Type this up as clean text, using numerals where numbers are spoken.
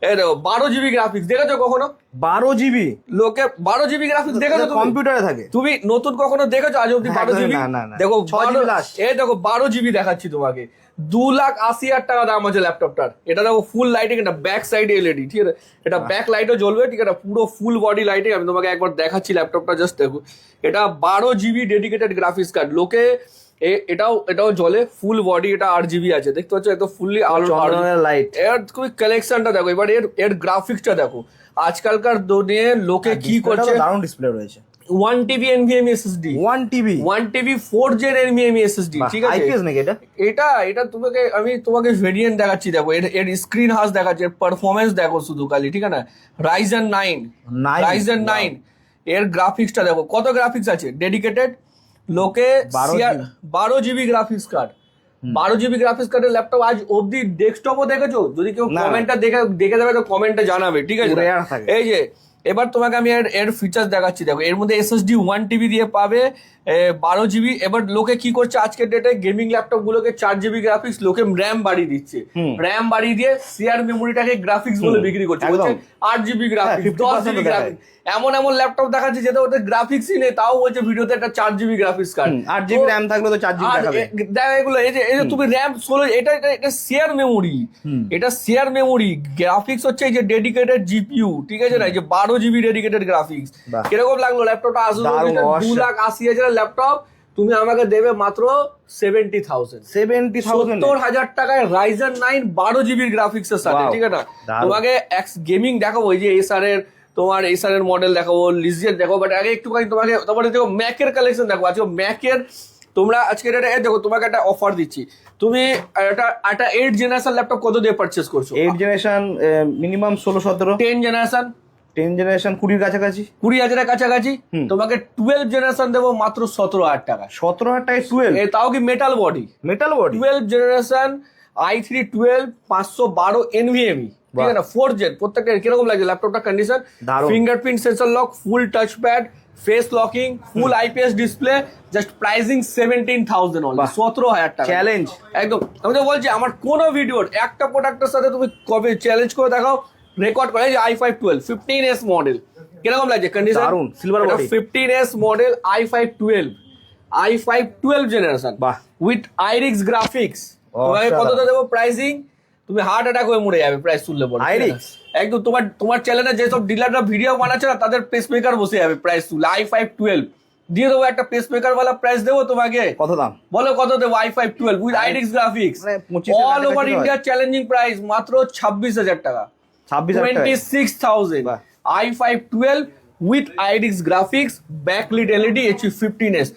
এই দেখো 12 GB graphics দেখেছো কখনো? 12 GB লোকে 12 GB গ্রাফিক্স দেখেছো তুমি? কম্পিউটারে থাকে। তুমি নতুন কখনো দেখেছো আজ অব্দি 12 GB? না। দেখো 6 GB last। এই দেখো 12 GB দেখাচ্ছি তোমাকে। 2,80,000 টাকা দাম আছে ল্যাপটপটার। এটা দেখো ফুল লাইটিং, এটা ব্যাক সাইড এলইডি, ঠিক আছে? এটা ব্যাক লাইটও জ্বলবে, ঠিক আছে? পুরো ফুল বডি লাইটিং। আমি তোমাকে একবার দেখাচ্ছি ল্যাপটপটা, জাস্ট দেখো। এটা 12 GB ডেডিকেটেড গ্রাফিক্স কার্ড। লোকে এটাও জ্বলে, ফুল বডি, এটা 8 GB আছে, দেখতে পাচ্ছ? এত ফুললি আলো লাইট। এর তুমি কালেকশনটা দেখো, এবার এর গ্রাফিক্সটা দেখো। আজকালকার দিনে লোকে কি করছে, দারুণ ডিসপ্লে রয়েছে। 1 TB NVMe SSD, 1 TB 4Gen NVMe SSD, ঠিক আছে? আইপিএস নাকি এটা? এটা আমি তোমাকে ভেরিয়েন্ট দেখাচ্ছি, দেখো এর স্ক্রিন হাস দেখাচ্ছি, এর পারফরমেন্স দেখো শুধু খালি, ঠিক আছে? Ryzen 9 এর গ্রাফিক্সটা দেখো, কত গ্রাফিক্স আছে ডেডিকেটেড। লোকে 12 GB graphics card, 12 GB graphics কার্ডের ল্যাপটপ আজ অব্দি ডেস্কটপও দেখেছো? যদি কেউ কমেন্টটা দেখে দেবে তো কমেন্টে জানাবে, ঠিক আছে? এই যে এবার তোমাকে আমি এর ফিচার্স দেখাচ্ছি, দেখো। এর মধ্যে SSD 1 TB দিয়ে পাবে, 12 GB। এবার লোকে কি করছে আজকের ডেটে, গেমিং ল্যাপটপ গুলোকে 4 GB গ্রাফিক্স, লোকে র্যাম বাড়িয়ে দিচ্ছে। র্যাম বাড়িয়ে দিয়ে শেয়ার মেমোরিটাকে গ্রাফিক্স বলে বিক্রি করছে, বলছে 8 GB গ্রাফিক্স, 10 GB গ্রাফিক্স। এমন ল্যাপটপ দেখাচ্ছে যেটা ওদের গ্রাফিক্সই নেই, তাও বলছে ভিডিওতে একটা 4 GB graphics card. 8 GB RAM থাকলে তো 4 GB দেখাবে। দেখো এগুলো, এই যে তুমি র্যাম 16, এটা শেয়ার মেমোরি, এটা শেয়ার মেমোরি। গ্রাফিক্স হচ্ছে এই যে ডেডিকেটেড GPU, ঠিক আছে না? এই যে 12 GB ডেডিকেটেড গ্রাফিক্স। কিরকম লাগলো ল্যাপটপটা? আসলে 2,80,000 ল্যাপটপ তুমি আমাকে দেবে মাত্র 70,000 70,000 টাকায় Ryzen 9 12 GB গ্রাফিক্স এর সাথে, ঠিক আছে? তোমাকে গেমিং দেখাবো, এই যে এসার এর মডেল দেখাবো, লিজিয়ান দেখাবো। বাট আগে একটুখানি তোমার দেখো ম্যাকের কালেকশন দেখো। আজকে ম্যাকের তোমরা আজকে এটা দেখো, তোমাকে একটা অফার দিচ্ছি। তুমি একটা 8 জেনারেশন ল্যাপটপ কত দিয়ে পারচেস করছো? 8 জেনারেশন মিনিমাম 16-17। 10 জেনারেশন 20-এর কাছাকাছি, 20,000 কাছাকাছি। তোমাকে 12 জেনারেশন দেবো মাত্র 17,000 টাকা। 17,000 টাকায় 12? তাও কি metal body? 12 generation i3 12 512 NVMe, ঠিক আছে না? 4 Gen প্রত্যেকটা। কিরকম লাগছে ল্যাপটপটা condition? Fingerprint sensor lock, full touch pad, face locking, full IPS display. Just pricing 17,000 only, 17,000 টাকা চ্যালেঞ্জ একদম। আমি তো বলছি আমার কোন ভিডিওর একটা প্রোডাক্টের সাথে তুমি কবে চ্যালেঞ্জ করে দেখাও, রেকর্ড করে। যে i5 12 15s মডেল, কিরকম লাগছে কন্ডিশন? দারুন, silver body. 15s model i5 12 generation with Iris Xe graphics. তোমাকে কতটা দেবো প্রাইসিং? তুমি হার্ট অ্যাটাক হয়ে মরে যাবে প্রাইস শুনলে পরে। আইরিক্স একদম তোমার চ্যানেলে যেসব ডিলাররা ভিডিও বানাচ্ছে না, তাদের পেস মেকার বসে যাবে প্রাইস শুনলে। i5 12 দিয়ে দেবো, একটা পেস মেকার ওয়ালা প্রাইস দেবো তোমাকে। কত দাম বলো কত দেবো? i5 12 with Iris Xe graphics, all over India challenging price মাত্র 26,000 টাকা। 26,000 i5 12 with IRIX graphics, backlit LED, HP15s।